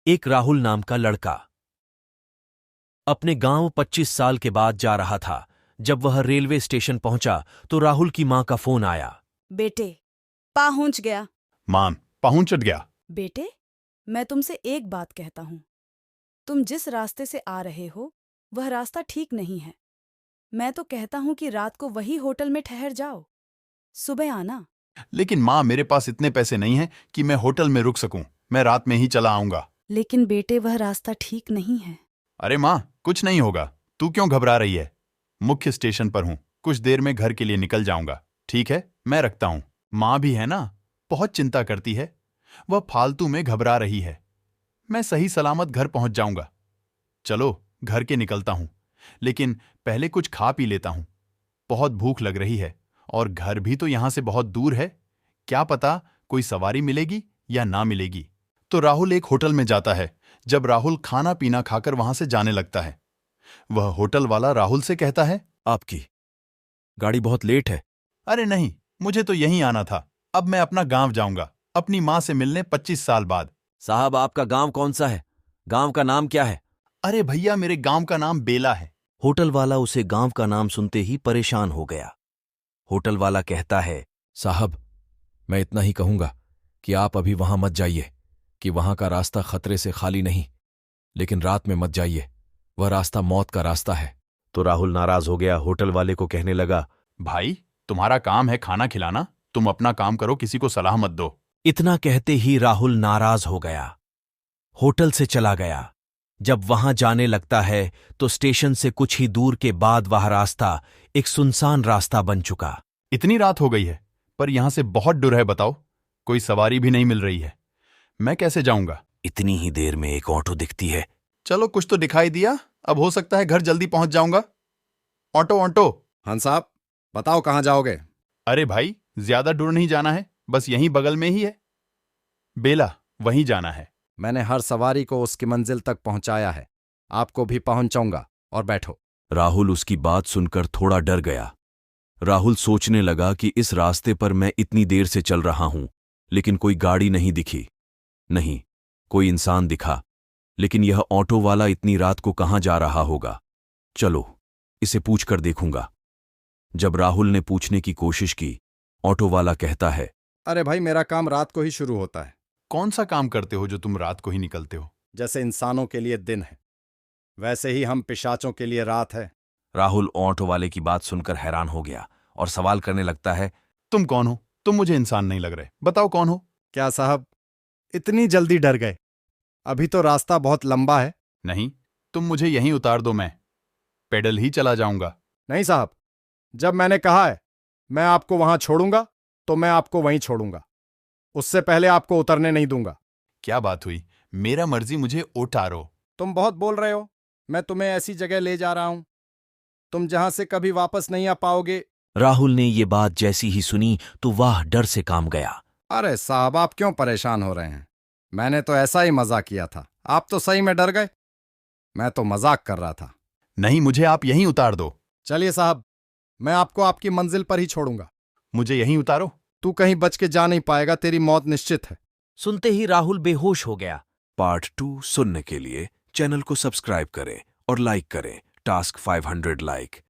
एक राहुल नाम का लड़का अपने गांव 25 साल के बाद जा रहा था। जब वह रेलवे स्टेशन पहुंचा तो राहुल की मां का फोन आया। बेटे, पहुंच गया। मां, पहुंच गया। बेटे, मैं तुमसे एक बात कहता हूं। तुम जिस रास्ते से आ रहे हो वह रास्ता ठीक नहीं है। मैं तो कहता हूं कि रात को वही होटल में ठहर जाओ, सुबह आना। लेकिन मां, मेरे पास इतने पैसे नहीं हैं कि मैं होटल में रुक सकूं। मैं रात में ही चला आऊंगा। लेकिन बेटे, वह रास्ता ठीक नहीं है। अरे मां, कुछ नहीं होगा। तू क्यों घबरा रही है? मुख्य स्टेशन पर हूं, कुछ देर में घर के लिए निकल जाऊंगा। ठीक है, मैं रखता हूं। मां भी है ना, बहुत चिंता करती है। वह फालतू में घबरा रही है। मैं सही सलामत घर पहुंच जाऊंगा। चलो घर के निकलता हूं, लेकिन पहले कुछ खा पी लेता हूं। बहुत भूख लग रही है और घर भी तो यहां से बहुत दूर है। क्या पता कोई सवारी मिलेगी या ना मिलेगी। तो राहुल एक होटल में जाता है। जब राहुल खाना पीना खाकर वहां से जाने लगता है, वह होटल वाला राहुल से कहता है, आपकी गाड़ी बहुत लेट है। अरे नहीं, मुझे तो यहीं आना था। अब मैं अपना गांव जाऊंगा, अपनी मां से मिलने 25 साल बाद। साहब, आपका गांव कौन सा है? गांव का नाम क्या है? अरे भैया, मेरे गांव का नाम बेला है। होटल वाला उसे गांव का नाम सुनते ही परेशान हो गया। होटल वाला कहता है, साहब, मैं इतना ही कहूंगा कि आप अभी वहां मत जाइए, कि वहां का रास्ता खतरे से खाली नहीं। लेकिन रात में मत जाइए, वह रास्ता मौत का रास्ता है। तो राहुल नाराज हो गया। होटल वाले को कहने लगा, भाई, तुम्हारा काम है खाना खिलाना, तुम अपना काम करो, किसी को सलाह मत दो। इतना कहते ही राहुल नाराज हो गया, होटल से चला गया। जब वहां जाने लगता है तो स्टेशन से कुछ ही दूर के बाद वह रास्ता एक सुनसान रास्ता बन चुका। इतनी रात हो गई है, पर यहां से बहुत दूर है। बताओ, कोई सवारी भी नहीं मिल रही है। मैं कैसे जाऊंगा? इतनी ही देर में एक ऑटो दिखती है। चलो, कुछ तो दिखाई दिया। अब हो सकता है घर जल्दी पहुंच जाऊंगा। Auto auto. हाँ साहब, बताओ कहाँ जाओगे? अरे भाई, ज्यादा दूर नहीं जाना है, बस यहीं बगल में ही है। बेला, वहीं जाना है। मैंने हर सवारी को उसकी मंजिल तक पहुंचाया है। आपको भी पहुंचाऊंगा, और बैठो। राहुल उसकी बात सुनकर थोड़ा डर गया। राहुल सोचने लगा कि इस रास्ते पर मैं इतनी देर से चल रहा हूं, लेकिन कोई गाड़ी नहीं दिखी, नहीं कोई इंसान दिखा। लेकिन यह ऑटो वाला इतनी रात को कहां जा रहा होगा? चलो, इसे पूछकर देखूंगा। जब राहुल ने पूछने की कोशिश की, ऑटो वाला कहता है, अरे भाई, मेरा काम रात को ही शुरू होता है। कौन सा काम करते हो जो तुम रात को ही निकलते हो? जैसे इंसानों के लिए दिन है, वैसे ही हम पिशाचों के लिए रात है। राहुल ऑटो वाले की बात सुनकर हैरान हो गया और सवाल करने लगता है, तुम कौन हो? तुम मुझे इंसान नहीं लग रहे, बताओ कौन हो? क्या साहब, इतनी जल्दी डर गए? अभी तो रास्ता बहुत लंबा है। नहीं, तुम मुझे यहीं उतार दो, मैं पैदल ही चला जाऊंगा। नहीं साहब, जब मैंने कहा है मैं आपको वहां छोड़ूंगा, तो मैं आपको वहीं छोड़ूंगा। उससे पहले आपको उतरने नहीं दूंगा। क्या बात हुई? मेरा मर्जी, मुझे उतारो। तुम बहुत बोल रहे हो। मैं तुम्हें ऐसी जगह ले जा रहा हूं तुम जहां से कभी वापस नहीं आ पाओगे। राहुल ने ये बात जैसी ही सुनी तो वह डर से काम गया। अरे साहब, आप क्यों परेशान हो रहे हैं? मैंने तो ऐसा ही मजाक किया था, आप तो सही में डर गए। मैं तो मजाक कर रहा था। नहीं, मुझे आप यहीं उतार दो। चलिए साहब, मैं आपको आपकी मंजिल पर ही छोड़ूंगा। मुझे यहीं उतारो। तू कहीं बच के जा नहीं पाएगा, तेरी मौत निश्चित है। सुनते ही राहुल बेहोश हो गया। पार्ट 2 सुनने के लिए चैनल को सब्सक्राइब करें और लाइक करें। Task 500 like.